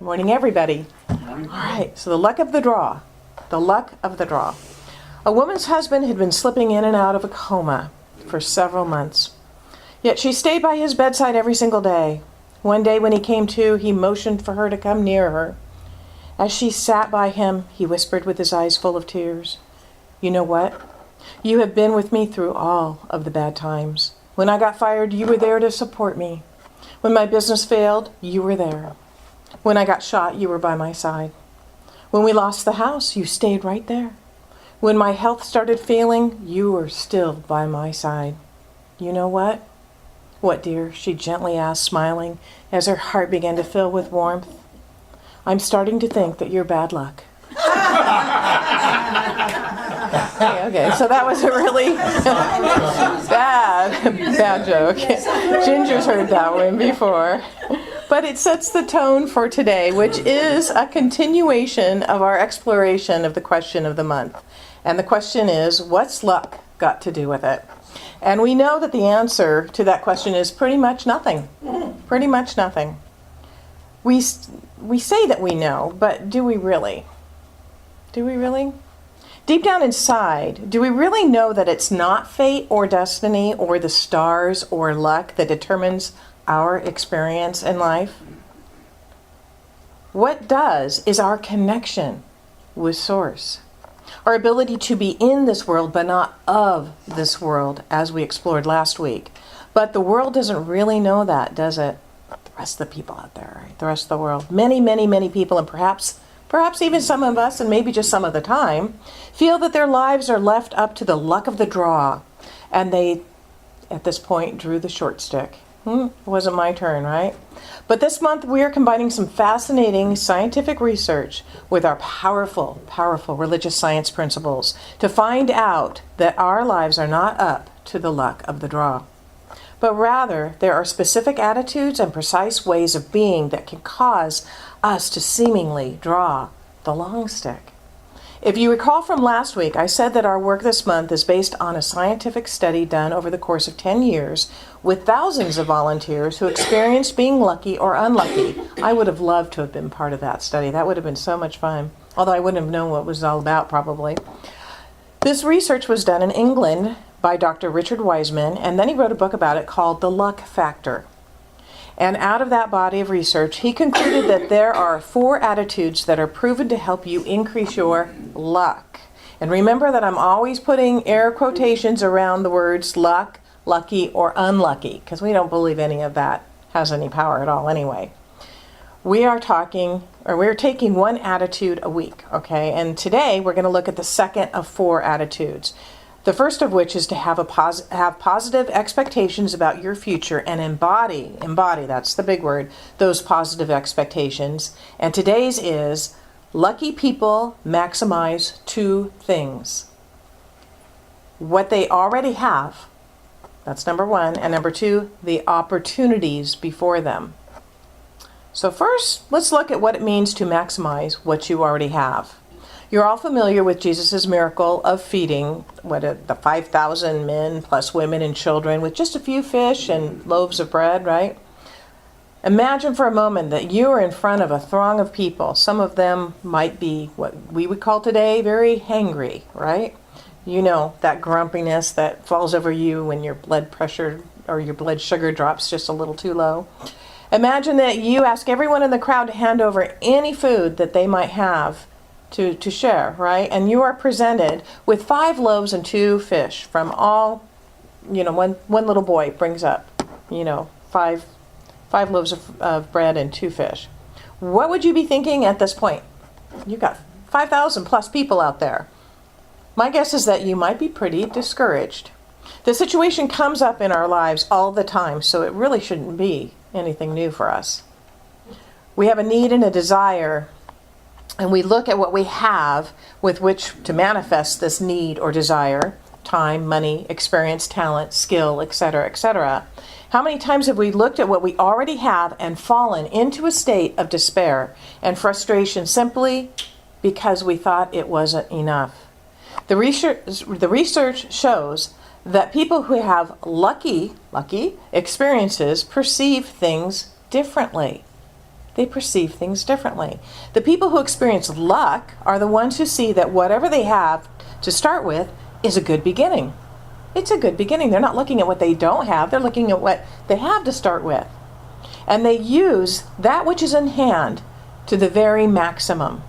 Good morning, everybody. All right, so the luck of the draw. The luck of the draw. A woman's husband had been slipping in and out of a coma for several months. Yet she stayed by his bedside every single day. One day when he came to, he motioned for her to come near her. As she sat by him, he whispered with his eyes full of tears, "You know what? You have been with me through all of the bad times. When I got fired, you were there to support me. When my business failed, you were there. When I got shot, you were by my side. When we lost the house, you stayed right there. When my health started failing, you were still by my side. You know what?" "What, dear?" she gently asked, smiling, as her heart began to fill with warmth. "I'm starting to think that you're bad luck." Okay, so that was a really bad joke. Ginger's heard that one before. But it sets the tone for today, which is a continuation of our exploration of the question of the month. And the question is, what's luck got to do with it? And we know that the answer to that question is pretty much nothing. Pretty much nothing. We say that we know, but do we really? Do we really? Deep down inside, do we really know that it's not fate or destiny or the stars or luck that determines our experience in life? What does is our connection with Source. Our ability to be in this world but not of this world, as we explored last week. But the world doesn't really know that, does it? The rest of the people out there, right? The rest of the world. Many, many, many people, and perhaps even some of us, and maybe just some of the time, feel that their lives are left up to the luck of the draw. And they, at this point, drew the short stick. It wasn't my turn, right? But this month we are combining some fascinating scientific research with our powerful, powerful religious science principles to find out that our lives are not up to the luck of the draw. But rather, there are specific attitudes and precise ways of being that can cause us to seemingly draw the long stick. If you recall from last week, I said that our work this month is based on a scientific study done over the course of 10 years with thousands of volunteers who experienced being lucky or unlucky. I would have loved to have been part of that study. That would have been so much fun, although I wouldn't have known what it was all about probably. This research was done in England by Dr. Richard Wiseman, and then he wrote a book about it called The Luck Factor. And out of that body of research, he concluded that there are 4 attitudes that are proven to help you increase your luck. And remember that I'm always putting air quotations around the words luck, lucky, or unlucky, because we don't believe any of that has any power at all anyway. We're taking 1 attitude a week, okay? And today we're going to look at the second of 4 attitudes. The first of which is to have positive expectations about your future and embody, that's the big word, those positive expectations. And today's is, lucky people maximize 2 things. What they already have, that's number 1, and number 2, the opportunities before them. So first, let's look at what it means to maximize what you already have. You're all familiar with Jesus' miracle of feeding the 5,000 men plus women and children with just a few fish and loaves of bread, right? Imagine for a moment that you are in front of a throng of people. Some of them might be what we would call today very hangry, right? You know, that grumpiness that falls over you when your blood pressure or your blood sugar drops just a little too low. Imagine that you ask everyone in the crowd to hand over any food that they might have to share, right? And you are presented with 5 loaves and 2 fish from all, one little boy brings up, 5 loaves of bread and 2 fish. What would you be thinking at this point? You've got 5,000 plus people out there. My guess is that you might be pretty discouraged. The situation comes up in our lives all the time, so it really shouldn't be anything new for us. We have a need and a desire, and we look at what we have with which to manifest this need or desire: time, money, experience, talent, skill, etc., etc. How many times have we looked at what we already have and fallen into a state of despair and frustration simply because we thought it wasn't enough? The research shows that people who have lucky experiences perceive things differently. They perceive things differently. The people who experience luck are the ones who see that whatever they have to start with is a good beginning. It's a good beginning. They're not looking at what they don't have. They're looking at what they have to start with. And they use that which is in hand to the very maximum.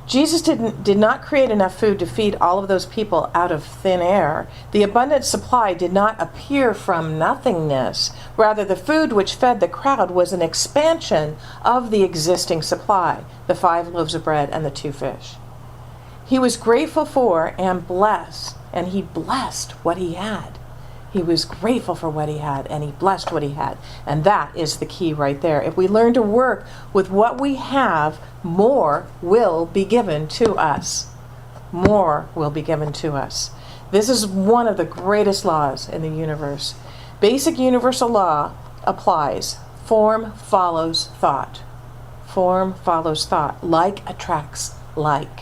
Jesus did not create enough food to feed all of those people out of thin air. The abundant supply did not appear from nothingness. Rather, the food which fed the crowd was an expansion of the existing supply, the 5 loaves of bread and the 2 fish. He was grateful for and blessed, and he blessed what he had. He was grateful for what he had, and he blessed what he had. And that is the key right there. If we learn to work with what we have, more will be given to us. More will be given to us. This is one of the greatest laws in the universe. Basic universal law applies. Form follows thought. Form follows thought. Like attracts like.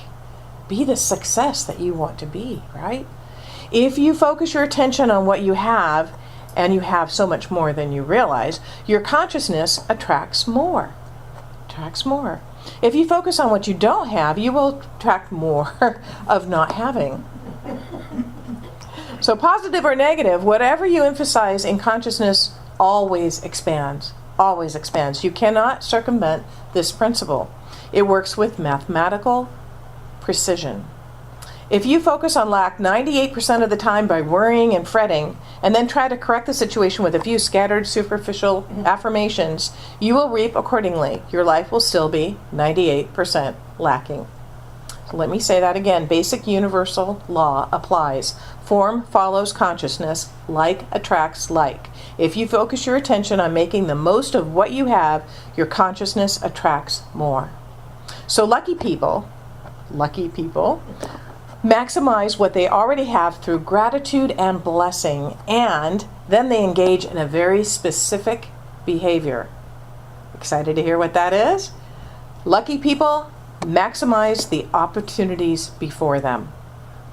Be the success that you want to be, right? If you focus your attention on what you have, and you have so much more than you realize, your consciousness attracts more. Attracts more. If you focus on what you don't have, you will attract more of not having. So positive or negative, whatever you emphasize in consciousness always expands. Always expands. You cannot circumvent this principle. It works with mathematical precision. If you focus on lack 98% of the time by worrying and fretting, and then try to correct the situation with a few scattered superficial affirmations, you will reap accordingly. Your life will still be 98% lacking. So let me say that again. Basic universal law applies. Form follows consciousness. Like attracts like. If you focus your attention on making the most of what you have, your consciousness attracts more. So lucky people maximize what they already have through gratitude and blessing, and then they engage in a very specific behavior. Excited to hear what that is? Lucky people maximize the opportunities before them.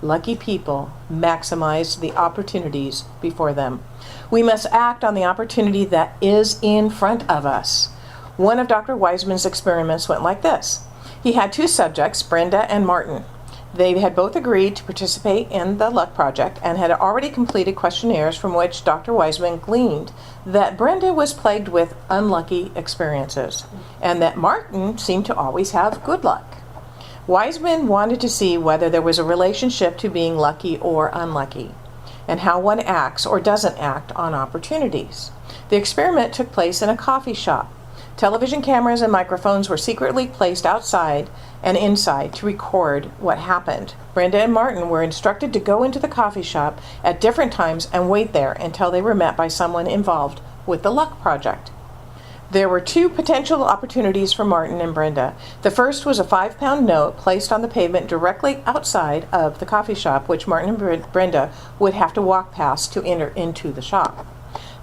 Lucky people maximize the opportunities before them. We must act on the opportunity that is in front of us. One of Dr. Wiseman's experiments went like this. He had 2 subjects, Brenda and Martin. They had both agreed to participate in the Luck Project and had already completed questionnaires from which Dr. Wiseman gleaned that Brenda was plagued with unlucky experiences and that Martin seemed to always have good luck. Wiseman wanted to see whether there was a relationship to being lucky or unlucky and how one acts or doesn't act on opportunities. The experiment took place in a coffee shop. Television cameras and microphones were secretly placed outside and inside to record what happened. Brenda and Martin were instructed to go into the coffee shop at different times and wait there until they were met by someone involved with the Luck Project. There were 2 potential opportunities for Martin and Brenda. The first was a 5-pound note placed on the pavement directly outside of the coffee shop, which Martin and Brenda would have to walk past to enter into the shop.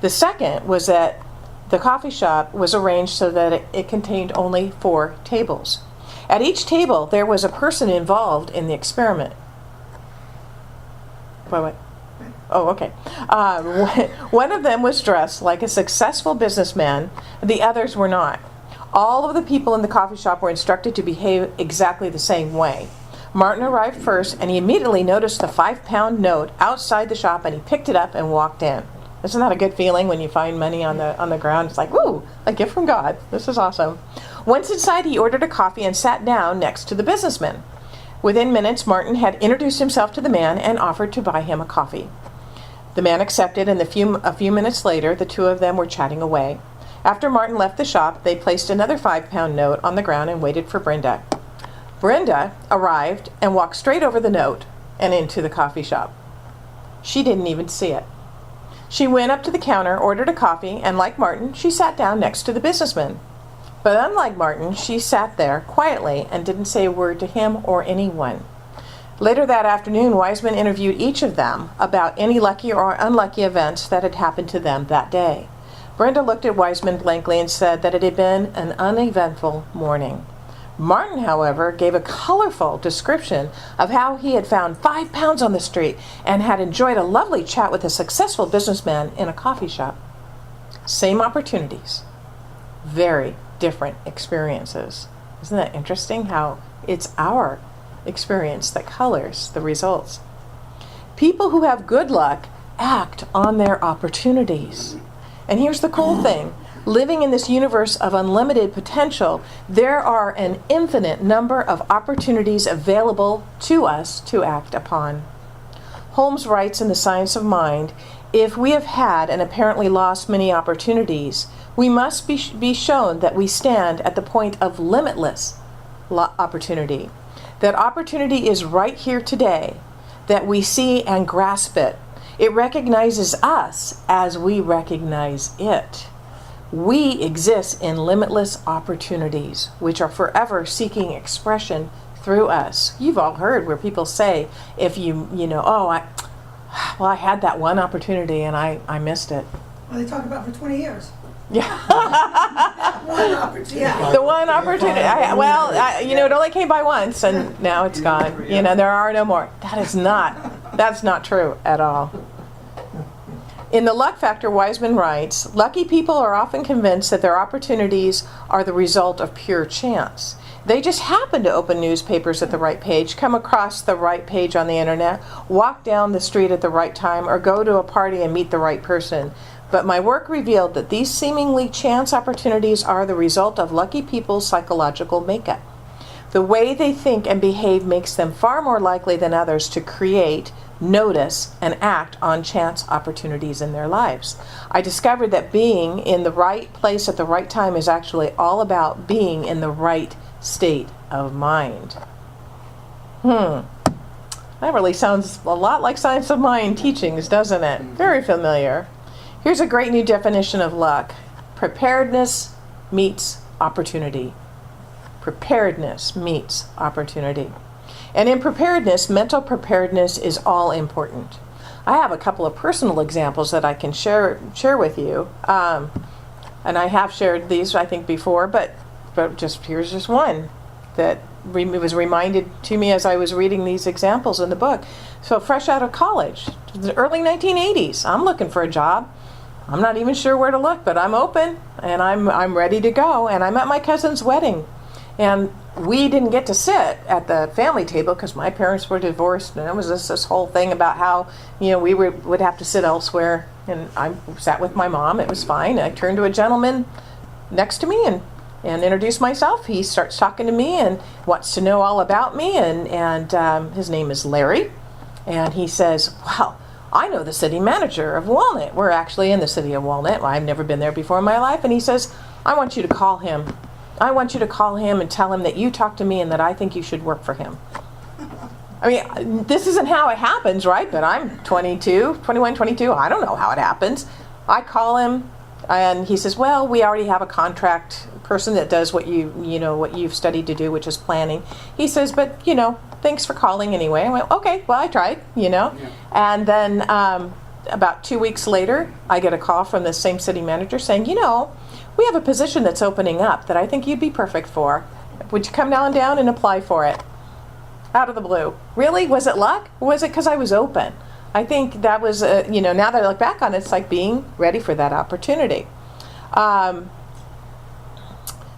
The second was that the coffee shop was arranged so that it contained only 4 tables. At each table, there was a person involved in the experiment. Wait. Oh, okay. One of them was dressed like a successful businessman. The others were not. All of the people in the coffee shop were instructed to behave exactly the same way. Martin arrived first, and he immediately noticed the 5-pound note outside the shop, and he picked it up and walked in. Isn't that a good feeling when you find money on the ground? It's like, woo, a gift from God. This is awesome. Once inside, he ordered a coffee and sat down next to the businessman. Within minutes, Martin had introduced himself to the man and offered to buy him a coffee. The man accepted, and a few minutes later, the 2 of them were chatting away. After Martin left the shop, they placed another 5-pound note on the ground and waited for Brenda. Brenda arrived and walked straight over the note and into the coffee shop. She didn't even see it. She went up to the counter, ordered a coffee, and like Martin, she sat down next to the businessman. But unlike Martin, she sat there quietly and didn't say a word to him or anyone. Later that afternoon, Wiseman interviewed each of them about any lucky or unlucky events that had happened to them that day. Brenda looked at Wiseman blankly and said that it had been an uneventful morning. Martin, however, gave a colorful description of how he had found 5 pounds on the street and had enjoyed a lovely chat with a successful businessman in a coffee shop. Same opportunities. Very different experiences. Isn't that interesting how it's our experience that colors the results? People who have good luck act on their opportunities. And here's the cool thing. Living in this universe of unlimited potential, there are an infinite number of opportunities available to us to act upon. Holmes writes in The Science of Mind, if we have had and apparently lost many opportunities, we must be shown that we stand at the point of limitless opportunity. That opportunity is right here today, that we see and grasp it. It recognizes us as we recognize it. We exist in limitless opportunities, which are forever seeking expression through us. You've all heard where people say, if I had that one opportunity and I missed it. Well, they talk about for 20 years. Yeah. One opportunity. Yeah. The one opportunity. It only came by once and now it's gone. There are no more. That's not true at all. In The Luck Factor, Wiseman writes, lucky people are often convinced that their opportunities are the result of pure chance. They just happen to open newspapers at the right page, come across the right page on the internet, walk down the street at the right time, or go to a party and meet the right person. But my work revealed that these seemingly chance opportunities are the result of lucky people's psychological makeup. The way they think and behave makes them far more likely than others to create, notice, and act on chance opportunities in their lives. I discovered that being in the right place at the right time is actually all about being in the right state of mind. That really sounds a lot like Science of Mind teachings, doesn't it? Very familiar. Here's a great new definition of luck. Preparedness meets opportunity. Preparedness meets opportunity. And in preparedness, mental preparedness is all important. I have a couple of personal examples that I can share with you. And I have shared these, I think, before, but here's just one that was reminded to me as I was reading these examples in the book. So fresh out of college, the early 1980s, I'm looking for a job. I'm not even sure where to look, but I'm open and I'm ready to go. And I'm at my cousin's wedding. And we didn't get to sit at the family table because my parents were divorced, and it was this whole thing about how we would have to sit elsewhere. And I sat with my mom. It was fine. I turned to a gentleman next to me and introduced myself. He starts talking to me and wants to know all about me. And his name is Larry. And he says, "Well, I know the city manager of Walnut. We're actually in the city of Walnut. I've never been there before in my life." And he says, "I want you to call him. I want you to call him and tell him that you talked to me and that I think you should work for him." I mean, this isn't how it happens, right? But I'm 21, 22. I don't know how it happens. I call him and he says, "Well, we already have a contract person that does what what you've studied to do, which is planning." He says, "But, thanks for calling anyway." I went, "Okay, well, I tried, Yeah. And then about 2 weeks later, I get a call from the same city manager saying, "We have a position that's opening up that I think you'd be perfect for. Would you come down and apply for it?" Out of the blue. Really? Was it luck? Or was it because I was open? I think that was, now that I look back on it, it's like being ready for that opportunity.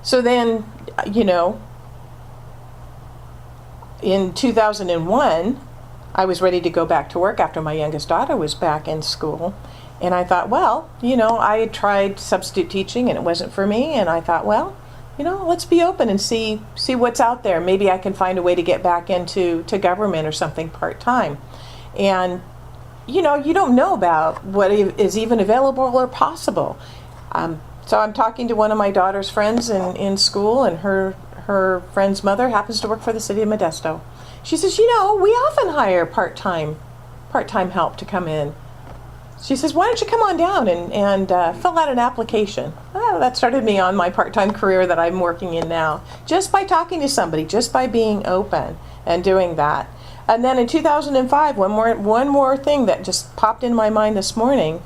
So then, in 2001, I was ready to go back to work after my youngest daughter was back in school. And I thought, well, I had tried substitute teaching and it wasn't for me. And I thought, well, let's be open and see what's out there. Maybe I can find a way to get back into government or something part-time. And, you don't know about what is even available or possible. So I'm talking to one of my daughter's friends in school, and her friend's mother happens to work for the city of Modesto. She says, we often hire part-time help to come in. She says, "Why don't you come on down and fill out an application?" Well, that started me on my part-time career that I'm working in now, just by talking to somebody, just by being open and doing that. And then in 2005, one more thing that just popped in my mind this morning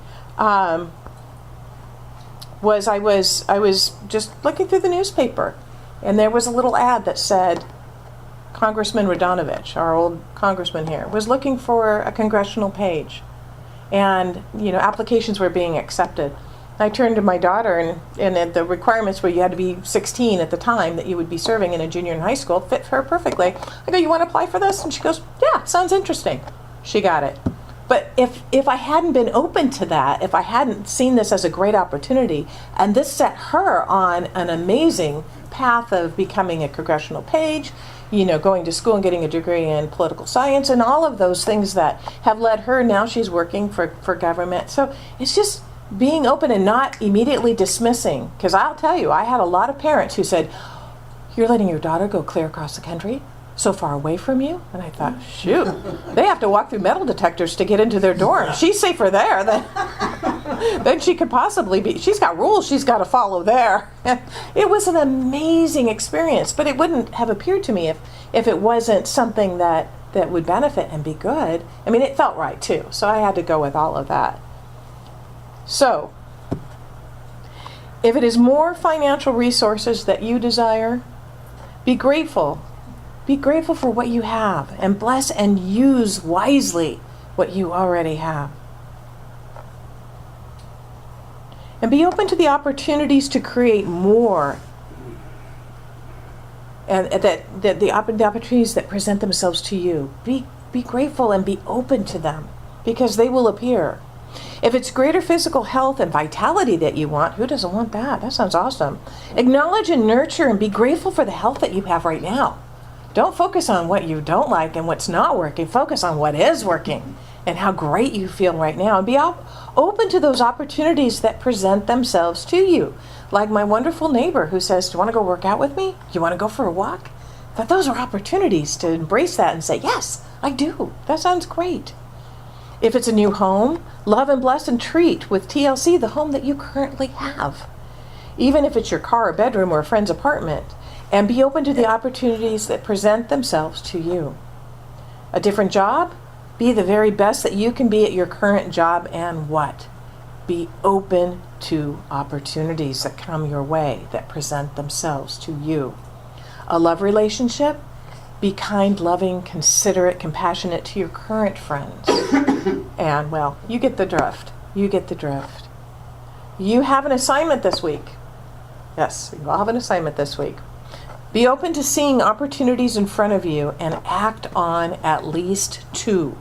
was I was just looking through the newspaper, and there was a little ad that said Congressman Radonovich, our old congressman here, was looking for a congressional page. And, applications were being accepted. I turned to my daughter, and the requirements were you had to be 16 at the time that you would be serving in a junior in high school fit her perfectly. I go, you want to apply for this? And she goes, yeah, sounds interesting. She got it. But if I hadn't been open to that, if I hadn't seen this as a great opportunity, and this set her on an amazing path of becoming a congressional page, going to school and getting a degree in political science and all of those things that have led her, now she's working for government. So it's just being open and not immediately dismissing. Because I'll tell you, I had a lot of parents who said, you're letting your daughter go clear across the country? So far away from you? And I thought, shoot, they have to walk through metal detectors to get into their dorm. She's safer there than she could possibly be. She's got rules she's got to follow there. It was an amazing experience, but it wouldn't have appeared to me if it wasn't something that would benefit and be good. I mean, it felt right too, so I had to go with all of that. So, if it is more financial resources that you desire, be grateful. Be grateful for what you have and bless and use wisely what you already have. And be open to the opportunities to create more. And the opportunities that present themselves to you. Be grateful and be open to them because they will appear. If it's greater physical health and vitality that you want, who doesn't want that? That sounds awesome. Acknowledge and nurture and be grateful for the health that you have right now. Don't focus on what you don't like and what's not working. Focus on what is working and how great you feel right now. And be open to those opportunities that present themselves to you. Like my wonderful neighbor who says, do you want to go work out with me? Do you want to go for a walk? But those are opportunities to embrace that and say, yes, I do. That sounds great. If it's a new home, love and bless and treat with TLC the home that you currently have. Even if it's your car or bedroom or a friend's apartment. And be open to the opportunities that present themselves to you. A different job? Be the very best that you can be at your current job, and what? Be open to opportunities that come your way that present themselves to you. A love relationship? Be kind, loving, considerate, compassionate to your current friends. And, well, you get the drift. You get the drift. You have an assignment this week. Yes, you all have an assignment this week. Be open to seeing opportunities in front of you and act on at least 2.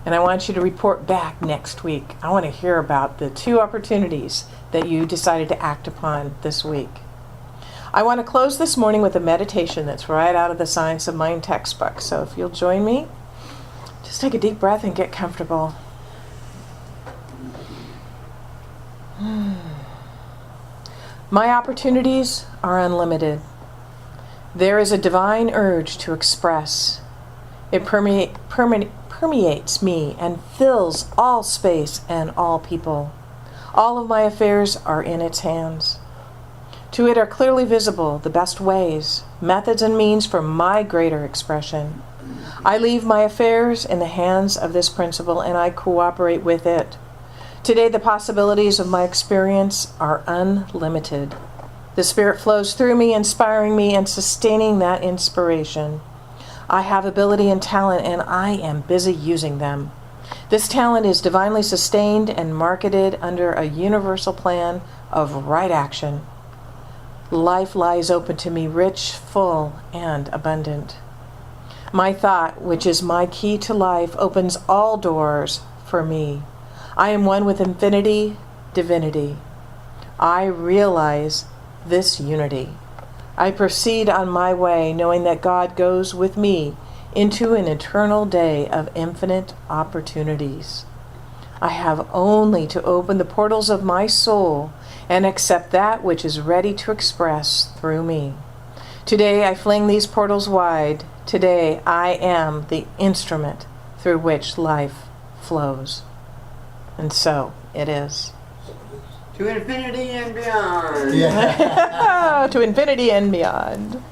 And I want you to report back next week. I want to hear about the 2 opportunities that you decided to act upon this week. I want to close this morning with a meditation that's right out of the Science of Mind textbook. So if you'll join me, just take a deep breath and get comfortable. My opportunities are unlimited. There is a divine urge to express. It permeates me and fills all space and all people. All of my affairs are in its hands. To it are clearly visible the best ways, methods, and means for my greater expression. I leave my affairs in the hands of this principle, and I cooperate with it. Today, the possibilities of my experience are unlimited. The Spirit flows through me, inspiring me and sustaining that inspiration. I have ability and talent, and I am busy using them. This talent is divinely sustained and marketed under a universal plan of right action. Life lies open to me, rich, full, and abundant. My thought, which is my key to life, opens all doors for me. I am one with infinity, divinity. I realize this unity. I proceed on my way, knowing that God goes with me into an eternal day of infinite opportunities. I have only to open the portals of my soul and accept that which is ready to express through me. Today I fling these portals wide. Today I am the instrument through which life flows. And so it is. To infinity and beyond. Yeah. To infinity and beyond.